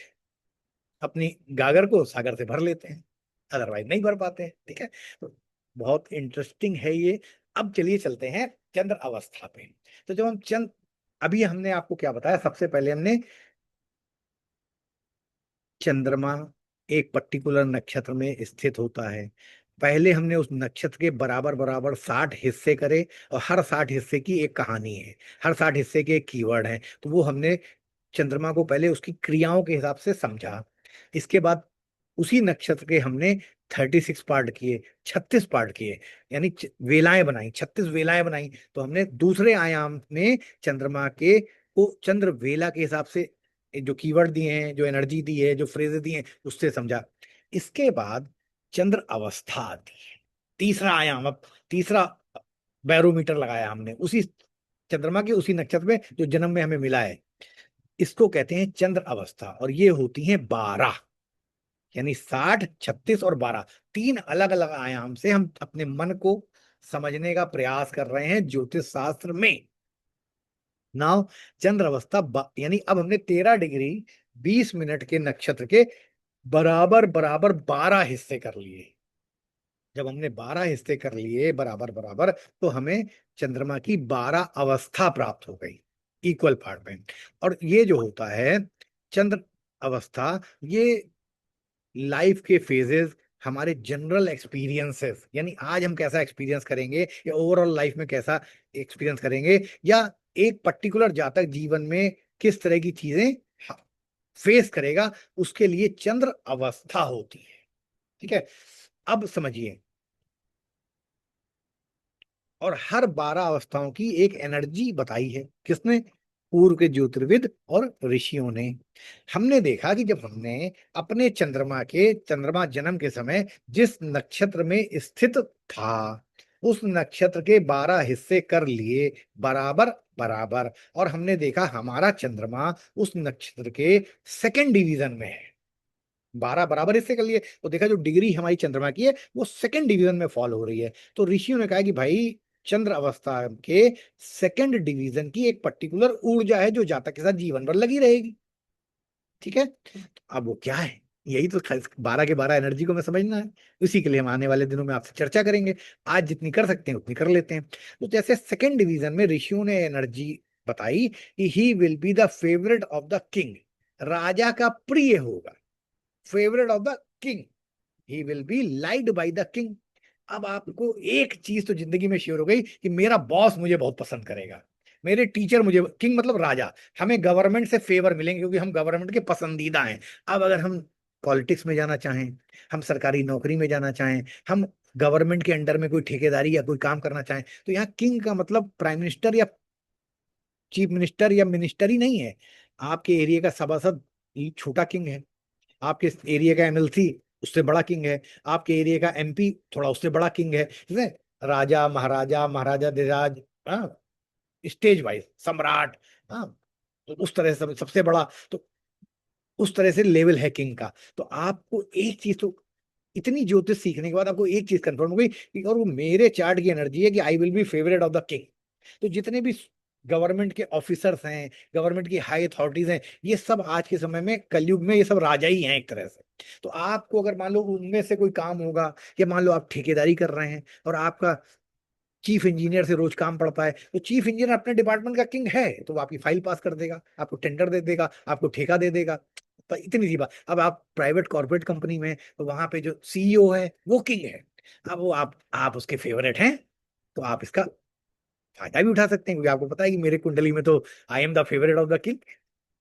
अपनी गागर को सागर से भर लेते हैं, अदरवाइज नहीं भर पाते हैं। ठीक है, तो बहुत इंटरेस्टिंग है ये। अब चलिए चलते हैं चंद्र अवस्था पे। तो जब हम चंद्र, अभी हमने आपको क्या बताया, सबसे पहले हमने चंद्रमा एक पर्टिकुलर नक्षत्र में स्थित होता है। पहले हमने उस नक्षत्र के बराबर बराबर 60 हिस्से करे, और हर 60 हिस्से की एक कहानी है, हर 60 हिस्से के एक कीवर्ड है। तो वो हमने चंद्रमा को पहले उसकी क्रियाओं के हिसाब से समझा। इसके बाद उसी नक्षत्र के हमने 36 पार्ट किए, 36 पार्ट किए, यानी वेलाएं बनाई, 36 वेलाएं बनाई। तो हमने दूसरे आयाम में चंद्रमा के को चंद्र वेला के हिसाब से जो कीवर्ड दिए हैं, जो एनर्जी दी है, जो फ्रेज दी है, उससे समझा। इसके बाद चंद्र अवस्था आती है, तीसरा आयाम। अब तीसरा बैरोमीटर लगाया हमने उसी चंद्रमा के उसी नक्षत्र में जो जन्म में हमें मिला है, इसको कहते हैं चंद्र अवस्था। और ये होती है 12, यानी 60, 36 और 12, तीन अलग अलग आयाम से हम अपने मन को समझने का प्रयास कर रहे हैं ज्योतिष शास्त्र में। नाउ चंद्र अवस्था यानी अब हमने 13 डिग्री 20 मिनट के नक्षत्र के बराबर बराबर 12 हिस्से कर लिए। जब हमने 12 हिस्से कर लिए बराबर बराबर, तो हमें चंद्रमा की 12 अवस्था प्राप्त हो गई, इक्वल पार्ट में। और ये जो होता है चंद्र अवस्था, ये लाइफ के फेजेस, हमारे जनरल एक्सपीरियंसेस, यानी आज हम कैसा एक्सपीरियंस करेंगे, या ओवरऑल लाइफ में कैसा एक्सपीरियंस करेंगे, या एक पर्टिकुलर जातक जीवन में किस तरह की चीजें फेस करेगा, उसके लिए चंद्र अवस्था होती है। ठीक है, अब समझिए, और हर 12 अवस्थाओं की एक एनर्जी बताई है, किसने, पूर्व के ज्योतिर्विद और ऋषियों ने। हमने देखा कि जब हमने अपने चंद्रमा जन्म के समय जिस नक्षत्र में स्थित था, उस नक्षत्र के 12 हिस्से कर लिए बराबर बराबर, और हमने देखा हमारा चंद्रमा उस नक्षत्र के सेकंड डिवीजन में है, 12 बराबर हिस्से कर लिए, तो देखा जो डिग्री हमारी चंद्रमा की है वो सेकंड डिवीजन में फॉल हो रही है। तो ऋषियों ने कहा कि भाई चंद्र अवस्था के सेकंड डिवीजन की एक पर्टिकुलर ऊर्जा है जो जातक के साथ जीवन भर लगी रहेगी। ठीक है, अब वो क्या है, यही तो 12 के 12 एनर्जी को हमें समझना है। उसी के लिए हम आने वाले दिनों में आपसे चर्चा करेंगे। आज जितनी कर सकते हैं उतनी कर लेते हैं। तो जैसे सेकंड डिवीजन में ऋषियों ने एनर्जी बताई कि he will be the favourite of the king, राजा का प्रिय होगा, favourite of the king, he will be liked by the king. अब आपको एक चीज तो जिंदगी में श्योर हो गई कि मेरा बॉस मुझे बहुत पसंद करेगा, मेरे टीचर मुझे, किंग मतलब राजा, हमें गवर्नमेंट से फेवर मिलेंगे क्योंकि हम गवर्नमेंट के पसंदीदा हैं। अब अगर हम पॉलिटिक्स में जाना चाहें, हम सरकारी नौकरी में जाना चाहें, हम गवर्नमेंट के अंडर में कोई ठेकेदारी या कोई काम करना चाहें, तो यहाँ किंग का मतलब प्राइम मिनिस्टर या चीफ मिनिस्टर या मिनिस्टर ही नहीं है। आपके एरिया का सभासद ही छोटा किंग है, आपके एरिया का एमएलसी उससे बड़ा किंग है, आपके एरिया का एमपी थोड़ा उससे बड़ा किंग है, ठीक है। राजा महाराजा महाराजा धीराज, हाँ, स्टेज वाइज सम्राट, हाँ, तो उस तरह से सबसे बड़ा, तो उस तरह से लेवल है किंग का। तो आपको एक चीज तो, इतनी ज्योतिष सीखने के बाद आपको एक चीज कंफर्म हो गई कि, और वो मेरे चार्ट की एनर्जी है कि I will be favourite of the king. तो जितने भी गवर्नमेंट के ऑफिसर्स हैं, गवर्नमेंट की हाई अथॉरिटीज हैं, ये सब आज के समय में कलयुग में ये सब राजा ही हैं एक तरह से। तो आपको अगर मान लो उनमें से कोई काम होगा, या मान लो आप ठेकेदारी कर रहे हैं और आपका चीफ इंजीनियर से रोज काम पड़ता है, तो चीफ इंजीनियर अपने डिपार्टमेंट का किंग है, तो वो आपकी फाइल पास कर देगा, आपको टेंडर दे देगा, आपको ठेका दे देगा। तो इतनी सी बात। अब आप प्राइवेट कॉर्पोरेट कंपनी में, तो वहां पे जो सीईओ है वो किंग है। अब वो आप उसके फेवरेट हैं, तो आप इसका फायदा भी उठा सकते हैं, क्योंकि आपको पता है कि मेरे कुंडली में तो I am the favourite of the king,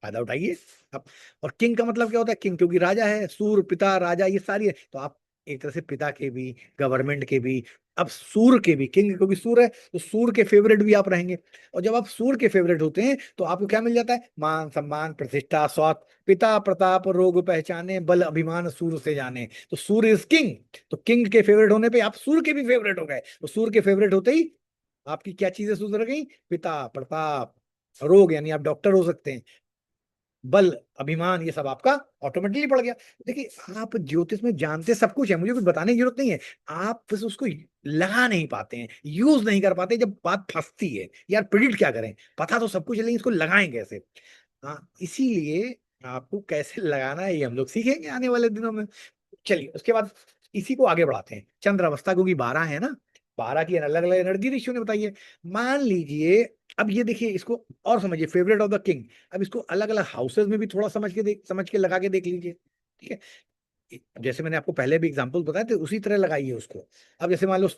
फायदा उठाइए। अब और किंग का मतलब क्या होता है, किंग क्योंकि राजा है, सूर पिता राजा, ये सारी है, तो आप एक तरह से पिता के भी, गवर्नमेंट के भी, अब सूर्य के भी, किंग क्योंकि सूर्य है तो सूर्य के फेवरेट भी आप रहेंगे। और जब आप सूर्य के फेवरेट होते हैं तो आपको क्या मिल जाता है? मान सम्मान प्रतिष्ठा स्वास्थ्य, पिता प्रताप रोग पहचाने, बल अभिमान सूर्य से जाने। तो सूर्य इज किंग। तो किंग के फेवरेट होने पे आप सूर्य के भी फेवरेट हो गए। तो सूर्य के फेवरेट होते ही आपकी क्या चीजें सुधर गई? पिता प्रताप, रोग यानी आप डॉक्टर हो सकते हैं, बल अभिमान ये सब आपका ऑटोमेटिकली बढ़ गया। देखिए आप ज्योतिष में जानते सब कुछ है, मुझे कुछ बताने की जरूरत नहीं है, आप बस उसको लगा नहीं पाते हैं, यूज नहीं कर पाते। जब बात फंसती है यार, प्रिडिक्ट क्या करें, पता तो सब कुछ है लेकिन इसको लगाएं कैसे? हाँ, इसीलिए आपको कैसे लगाना है ये हम लोग सीखेंगे आने वाले दिनों में। चलिए उसके बाद इसी को आगे बढ़ाते हैं। चंद्र अवस्था क्योंकि 12 है ना, 12 की अलग अलग एनर्जी रेशियो ने बताइए। मान लीजिए, अब ये देखिए इसको और समझिए, फेवरेट ऑफ द किंग। अब इसको अलग अलग हाउसेस में भी थोड़ा समझ के लगा के देख लीजिए, ठीक है? जैसे मैंने आपको पहले भी एग्जांपल बताए थे उसी तरह लगाइए उसको। अब जैसे मान लो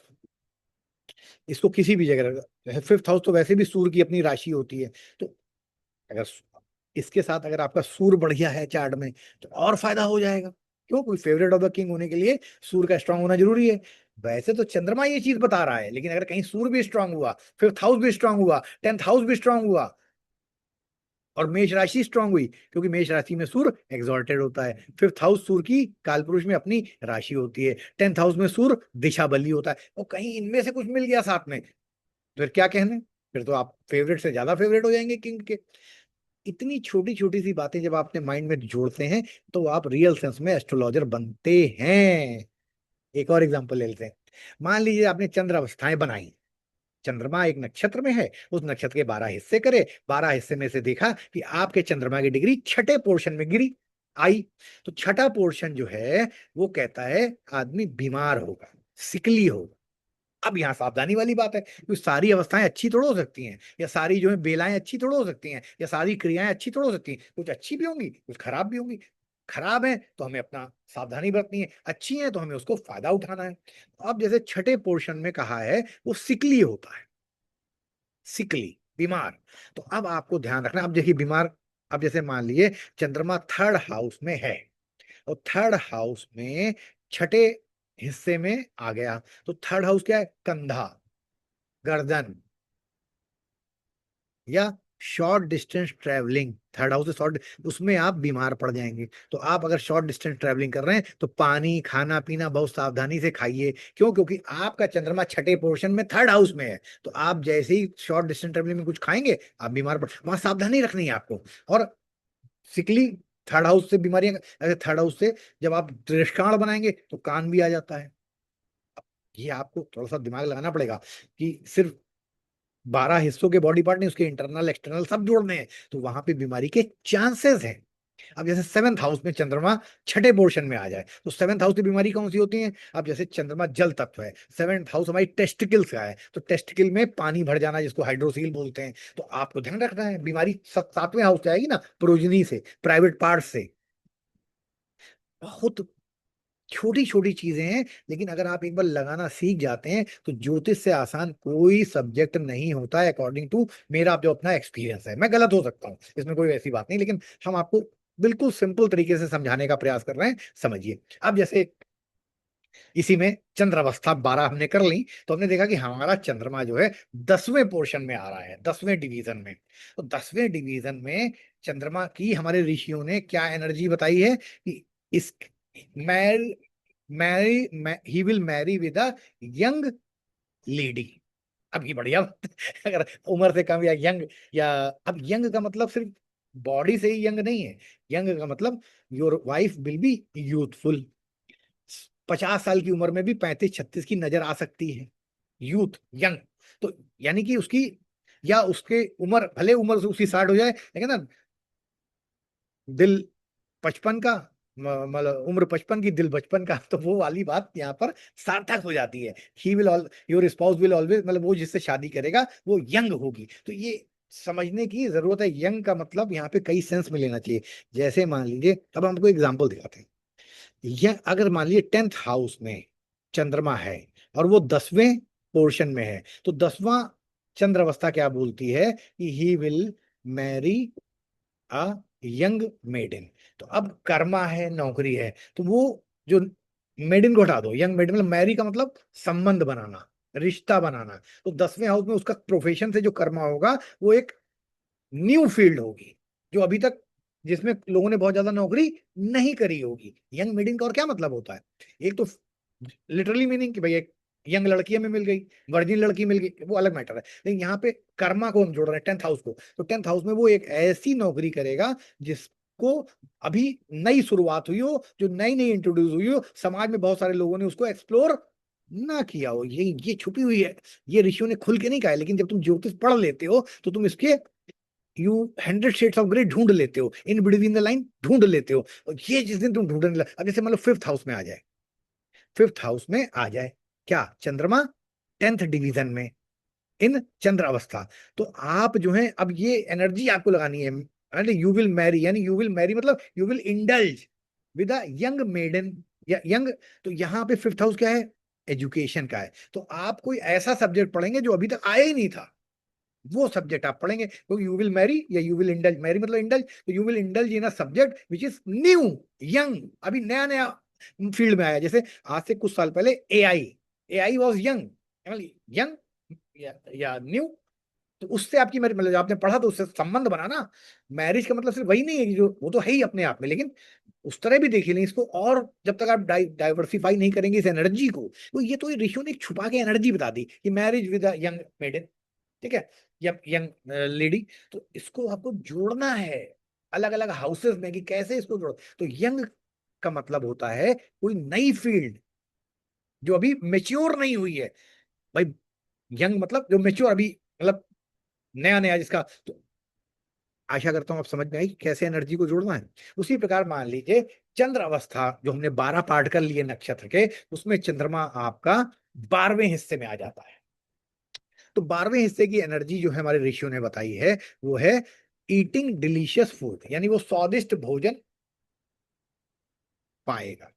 इसको किसी भी जगह रख, फिफ्थ हाउस तो वैसे भी सूर्य की अपनी राशि होती है, तो अगर इसके साथ अगर आपका सूर्य बढ़िया है चार्ट में तो और फायदा हो जाएगा। क्यों? कोई फेवरेट ऑफ द किंग होने के लिए सूर्य का स्ट्रांग होना जरूरी है। वैसे तो चंद्रमा ये चीज बता रहा है, लेकिन अगर कहीं सूर्य भी स्ट्रांग हुआ, फिफ्थ हाउस भी स्ट्रांग हुआ, टेंथ हाउस भी स्ट्रांग हुआ और मेष राशि स्ट्रांग हुई, क्योंकि मेष राशि में सूर्य एग्जॉल्टेड होता है, फिफ्थ हाउस सूर्य की कालपुरुष में अपनी राशि होती है, टेंथ हाउस में सूर्य दिशा बली होता है, और कहीं इनमें से कुछ मिल गया साथ में, फिर क्या कहने? फिर तो आप फेवरेट से ज्यादा फेवरेट हो जाएंगे किंग के। इतनी छोटी छोटी सी बातें जब आप अपने माइंड में जोड़ते हैं तो आप रियल सेंस में एस्ट्रोलॉजर बनते हैं। एक और एग्जांपल ले लेते हैं। मान लीजिए आपने चंद्र अवस्थाएं बनाई, चंद्रमा एक नक्षत्र में है, उस नक्षत्र के 12 हिस्से करे, 12 हिस्से में से देखा कि आपके चंद्रमा की डिग्री छठे पोर्शन में गिरी आई। तो छठा पोर्शन जो है वो कहता है आदमी बीमार होगा, सिकली होगा। अब यहाँ सावधानी वाली बात है, क्योंकि सारी अवस्थाएं अच्छी थोड़ी हो सकती हैं, या सारी जो है बेलाएं अच्छी थोड़ी हो सकती हैं, या सारी क्रियाएं अच्छी थोड़ी हो सकती हैं। कुछ अच्छी भी होंगी, कुछ खराब भी होंगी। खराब है तो हमें अपना सावधानी बरतनी है, अच्छी है तो हमें उसको फायदा उठाना है। अब जैसे छठे पोर्शन में कहा है वो सिकली होता है, सिकली बीमार। तो अब आपको ध्यान रखना, अब देखिए बीमार, अब जैसे मान लीजिए चंद्रमा थर्ड हाउस में है, और थर्ड हाउस में छठे हिस्से में आ गया। तो थर्ड हाउस क्या है? कंधा, गर्दन, या short distance travelling. Third house से शॉर्ट, उसमें आप बीमार पड़ जाएंगे। तो आप अगर शॉर्ट डिस्टेंस ट्रैवलिंग कर रहे हैं तो पानी खाना पीना बहुत सावधानी से खाइए। क्यों? क्योंकि आपका चंद्रमा छठे पोर्शन में थर्ड हाउस में है। तो आप जैसे ही शॉर्ट डिस्टेंस ट्रैवलिंग में कुछ खाएंगे आप बीमार पड़, वहां सावधानी रखनी है आपको। और सिकली, थर्ड हाउस से बीमारियां, ऐसे थर्ड हाउस से जब आप दृष्टांत बनाएंगे तो कान भी आ जाता है। ये आपको थोड़ा सा दिमाग लगाना पड़ेगा कि सिर्फ 12 हिस्सों के बॉडी पार्ट नहीं, उसके इंटरनल एक्सटर्नल सब जोड़ने हैं, तो वहां पे बीमारी के चांसेस हैं। अब जैसे सेवेंथ हाउस में चंद्रमा छठे पोर्शन में आ जाए तो सेवेंथ हाउस की बीमारी कौन सी होती है? अब जैसे चंद्रमा जल तत्व है, सेवेंथ हाउस हमारी टेस्टिकल्स का है, तो टेस्टिकल में पानी भर जाना जिसको हाइड्रोसील बोलते हैं। तो आपको ध्यान रखना है, बीमारी सातवें हाउस से आएगी ना, प्रोजनी से, प्राइवेट पार्ट से। बहुत छोटी छोटी चीजें हैं, लेकिन अगर आप एक बार लगाना सीख जाते हैं तो ज्योतिष से आसान कोई सब्जेक्ट नहीं होता है, अकॉर्डिंग टू मेरा जो अपना एक्सपीरियंस है। मैं गलत हो सकता हूँ, इसमें कोई ऐसी बात नहीं, लेकिन हम आपको बिल्कुल सिंपल तरीके से समझाने का प्रयास कर रहे हैं, समझिए। अब जैसे इसी में चंद्र अवस्था 12 हमने कर ली, तो हमने देखा कि हमारा चंद्रमा जो है 10वें पोर्शन में आ रहा है, 10वें डिवीजन में। तो 10वें डिवीजन में चंद्रमा की हमारे ऋषियों ने क्या एनर्जी बताई है कि इस मैर marry he will marry with a young lady. अब ये बढ़िया बात है। अगर उम्र से कम या यंग, या अब यंग का मतलब सिर्फ बॉडी से ही यंग नहीं है, यंग का मतलब your wife will be youthful. 50 साल की उम्र में भी 35-36 की नजर आ सकती है, यूथ, यंग। तो यानी कि उसकी, या उसके उम्र भले उम्र से उसकी 60 हो जाए, लेकिन ना दिल 55 का, मतलब उम्र 55 की दिल बचपन का, तो वो वाली बात यहाँ पर सार्थक हो जाती है। He will all your spouse will always, मतलब वो जिससे शादी करेगा वो यंग होगी। तो ये समझने की जरूरत है, यंग का मतलब यहाँ पे कई सेंस में लेना चाहिए। जैसे मान लीजिए, अब हमको एग्जांपल दिखाते हैं। यह अगर मान लीजिए टेंथ हाउस में चंद्रमा है और वो 10वें पोर्शन में है, तो 10वां चंद्र अवस्था क्या बोलती है कि he will marry a young maiden. तो अब कर्मा है, नौकरी है, तो वो जो मेड इन को हटा दो, यंग मेड मतलब मैरी का मतलब संबंध बनाना, रिश्ता बनाना। तो 10वें हाउस में उसका प्रोफेशन से जो कर्मा होगा वो एक न्यू फील्ड होगी, जो अभी तक जिसमें लोगों ने बहुत ज्यादा नौकरी नहीं करी होगी। यंग मेड इन का और क्या मतलब होता है? एक तो लिटरली मीनिंग कि भाई एक यंग लड़की हमें मिल गई, वर्जिन लड़की मिल गई, वो अलग मैटर है। लेकिन यहाँ पे कर्मा को हम जोड़ रहे हैं, 10th हाउस को। तो 10th हाउस में वो एक ऐसी नौकरी करेगा जिसको अभी नई शुरुआत हुई हो, जो नई नई इंट्रोड्यूस हुई हो, समाज में बहुत सारे लोगों ने उसको एक्सप्लोर ना किया हो। ये छुपी हुई है, ये ऋषियों ने खुल के नहीं कहा है, लेकिन जब तुम ज्योतिष पढ़ लेते हो तो तुम इसके यू 100 शेड्स ऑफ ग्रे ढूंढ लेते हो, इन बिटवीन द लाइन ढूंढ लेते हो। और ये जिस दिन तुम ढूंढने लगे, अब जैसे मतलब 5th हाउस में आ जाए, 5th हाउस में आ जाए क्या चंद्रमा, 10th डिवीजन में, इन चंद्र अवस्था, तो आप जो है अब ये एनर्जी आपको लगानी है। अरे यू विल मैरी, यानी यू विल मैरी मतलब you will indulge with a young maiden या यंग। तो यहाँ पे 5th हाउस क्या है? एजुकेशन का है। तो आप कोई ऐसा सब्जेक्ट पढ़ेंगे जो अभी तक आया ही नहीं था, वो सब्जेक्ट आप पढ़ेंगे। तो यू विल मैरी या यू विल इंडल्ज, मैरी मतलब इंडल्ज, तो you will indulge in a subject which is new, young, अभी नया नया फील्ड में आया। जैसे आज से कुछ साल पहले AI, AI was young, young या न्यू। तो उससे आपकी मैरिज मतलब आपने पढ़ा तो उससे संबंध बना ना। मैरिज का मतलब सिर्फ वही नहीं है कि जो वो तो है ही अपने आप में, लेकिन उस तरह भी देखिए नहीं इसको। और जब तक आप डाइवर्सिफाई नहीं करेंगे इस एनर्जी को, तो ये तो ऋषियों ने एक छुपा के एनर्जी बता दी कि marriage with a young maiden, ठीक है, या यंग लेडी। तो इसको आपको जोड़ना है अलग अलग हाउसेस में, कि कैसे इसको जोड़ो। तो यंग का मतलब होता है कोई नई फील्ड जो अभी मेच्योर नहीं हुई है भाई। यंग मतलब जो मेच्योर अभी, मतलब नया नया जिसका। तो आशा करता हूं आप समझ में आई कि कैसे एनर्जी को जोड़ना है। उसी प्रकार मान लीजिए चंद्र अवस्था, जो हमने 12 पार्ट कर लिए नक्षत्र के, उसमें चंद्रमा आपका 12वें हिस्से में आ जाता है। तो 12वें हिस्से की एनर्जी जो है हमारे ऋषियों ने बताई है, वो है ईटिंग डिलीशियस फूड, यानी वो स्वादिष्ट भोजन पाएगा।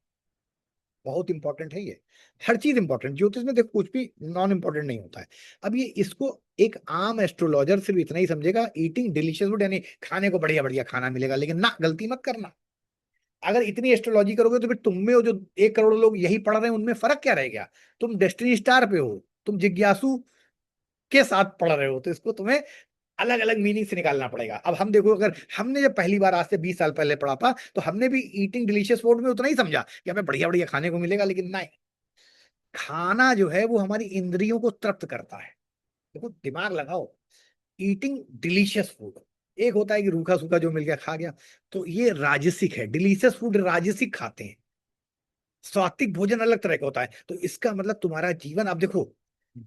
बहुत इंपॉर्टेंट है ये, हर चीज इंपॉर्टेंट। ज्योतिष में देखो कुछ भी नॉन इंपॉर्टेंट नहीं होता है। अब ये इसको एक आम एस्ट्रोलॉजर सिर्फ इतना ही समझेगा, ईटिंग डिलीशियस फूड यानी खाने को बढ़िया बढ़िया खाना मिलेगा, लेकिन ना, गलती मत करना। अगर इतनी एस्ट्रोलॉजी करोगे तो फिर तुम में वो जो 1 करोड़ लोग यही पढ़ रहे हैं उनमें फर्क क्या रह गया? तुम डेस्टिनी स्टार पे हो, तुम जिज्ञासु के साथ पढ़ रहे हो, तो इसको तुम्हें अलग अलग मीनिंग से निकालना पड़ेगा। अब हम देखो, अगर हमने जब पहली बार आज से 20 साल पहले पढ़ा था, तो हमने भी ईटिंग डिलीशियस फूड में उतना ही समझा कि हमें बढ़िया बढ़िया खाने को मिलेगा, लेकिन नहीं, खाना जो है वो हमारी इंद्रियों को तृप्त करता है। देखो दिमाग लगाओ, ईटिंग डिलीशियस फूड, एक होता है कि रूखा सूखा जो मिल गया खा गया, तो ये राजसिक है। डिलीशियस फूड राजसिक खाते हैं, सात्विक भोजन अलग तरह का होता है। तो इसका मतलब तुम्हारा जीवन, आप देखो,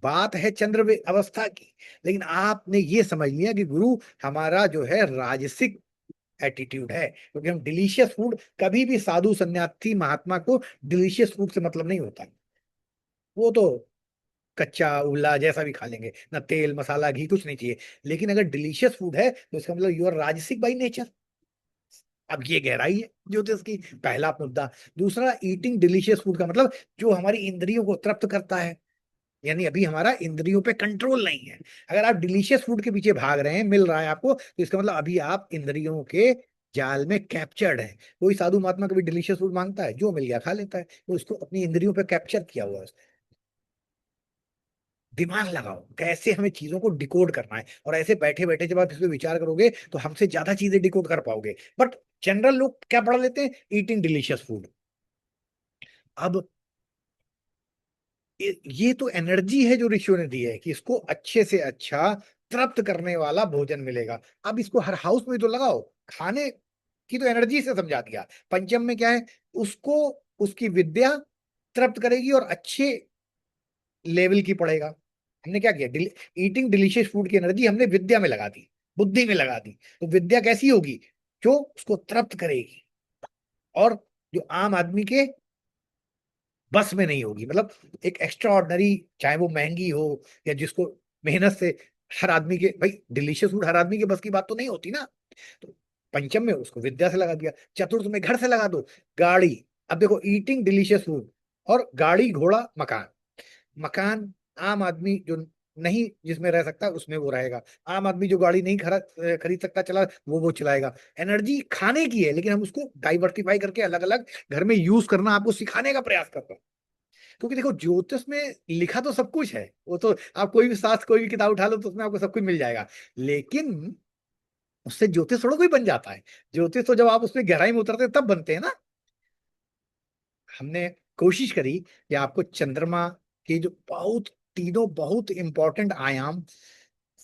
बात है चंद्र अवस्था की, लेकिन आपने ये समझ लिया कि गुरु हमारा जो है राजसिक एटीट्यूड है, क्योंकि हम डिलीशियस फूड, कभी भी साधु सन्यासी महात्मा को डिलीशियस फूड से मतलब नहीं होता। वो तो कच्चा उल्ला जैसा भी खा लेंगे, ना तेल मसाला घी कुछ नहीं चाहिए। लेकिन अगर डिलीशियस फूड है तो इसका मतलब यू आर राजसिक बाई नेचर। अब ये गहराई है ज्योतिष की, पहला मुद्दा। दूसरा, ईटिंग डिलीशियस फूड का मतलब जो हमारी इंद्रियों को तृप्त करता है, यानी अभी हमारा इंद्रियों पे कंट्रोल नहीं है। अगर आप डिलीशियस फूड के पीछे भाग रहे हैं, मिल रहा है आपको, तो इसका मतलब अभी आप इंद्रियों के जाल में कैप्चर्ड है। कोई साधु महात्मा कभी डिलीशियस फूड मांगता है? जो मिल गया खा लेता है, तो इसको अपनी इंद्रियों पे कैप्चर किया हुआ है। दिमाग लगाओ कैसे हमें चीजों को डिकोड करना है, और ऐसे बैठे बैठे जब आप इस पे विचार करोगे तो हमसे ज्यादा चीजें डिकोड कर पाओगे। बट जनरल लोग क्या पढ़ लेते हैं? Eating delicious food. अब ये तो एनर्जी है जो ऋषियों ने दी है कि इसको अच्छे से अच्छा तृप्त करने वाला भोजन मिलेगा। अब इसको हर हाउस में तो लगाओ, खाने की तो एनर्जी से समझा दिया। पंचम में क्या है? उसको, उसकी विद्या तृप्त करेगी और अच्छे लेवल की पड़ेगा। हमने क्या किया? ईटिंग डिलीशियस फूड की एनर्जी हमने विद्या में लगा दी, बुद्धि में लगा दी। तो विद्या कैसी होगी? जो उसको तृप्त करेगी, और जो आम आदमी के बस में नहीं होगी। मतलब एक एक्स्ट्रा ऑर्डनरी, चाहे वो महंगी हो या जिसको मेहनत से, हर आदमी के, भाई डिलीशियस फूड हर आदमी के बस की बात तो नहीं होती ना। तो पंचम में उसको विद्या से लगा दिया, चतुर्थ में घर से लगा दो, गाड़ी। अब देखो, ईटिंग डिलीशियस फूड और गाड़ी घोड़ा मकान। मकान आम आदमी जो नहीं जिसमें रह सकता उसमें वो रहेगा। आम आदमी जो गाड़ी नहीं खरीद सकता चला वो चलाएगा। एनर्जी खाने की है, लेकिन हम उसको डाइवर्सिफाई करके अलग अलग घर में यूज करना आपको सिखाने का प्रयास करते हैं। क्योंकि देखो ज्योतिष में लिखा तो सब कुछ है, वो तो आप कोई भी शास्त्र कोई भी किताब उठा लो तो उसमें आपको सब कुछ मिल जाएगा, लेकिन उससे ज्योतिष थोड़ा कोई बन जाता है। ज्योतिष तो जब आप उसमें गहराई में उतरते हैं तब बनते हैं ना। हमने कोशिश करी कि आपको चंद्रमा के जो बहुत तीनों बहुत इंपॉर्टेंट आयाम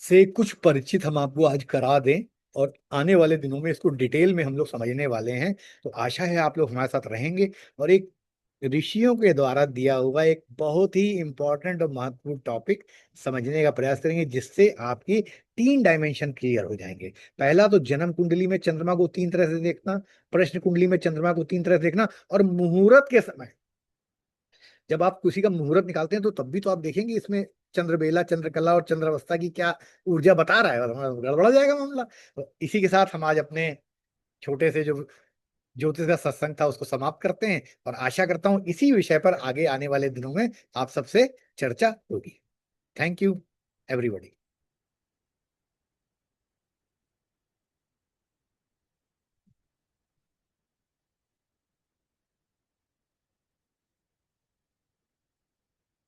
से कुछ परिचित हम आपको आज करा दें, और आने वाले दिनों में इसको डिटेल में हम लोग समझने वाले हैं। तो आशा है आप लोग हमारे साथ रहेंगे और एक ऋषियों के द्वारा दिया हुआ एक बहुत ही इंपॉर्टेंट और महत्वपूर्ण टॉपिक समझने का प्रयास करेंगे, जिससे आपकी 3 डायमेंशन क्लियर हो जाएंगे। पहला तो जन्म कुंडली में चंद्रमा को 3 तरह से देखना, प्रश्न कुंडली में चंद्रमा को 3 तरह से देखना, और मुहूर्त के समय जब आप किसी का मुहूर्त निकालते हैं तो तब भी तो आप देखेंगे इसमें चंद्रबेला चंद्रकला और चंद्रावस्था की क्या ऊर्जा बता रहा है, वरना गड़बड़ा जाएगा मामला। तो इसी के साथ हम आज अपने छोटे से जो ज्योतिष का सत्संग था उसको समाप्त करते हैं, और आशा करता हूं इसी विषय पर आगे आने वाले दिनों में आप सबसे चर्चा होगी। Thank you everybody.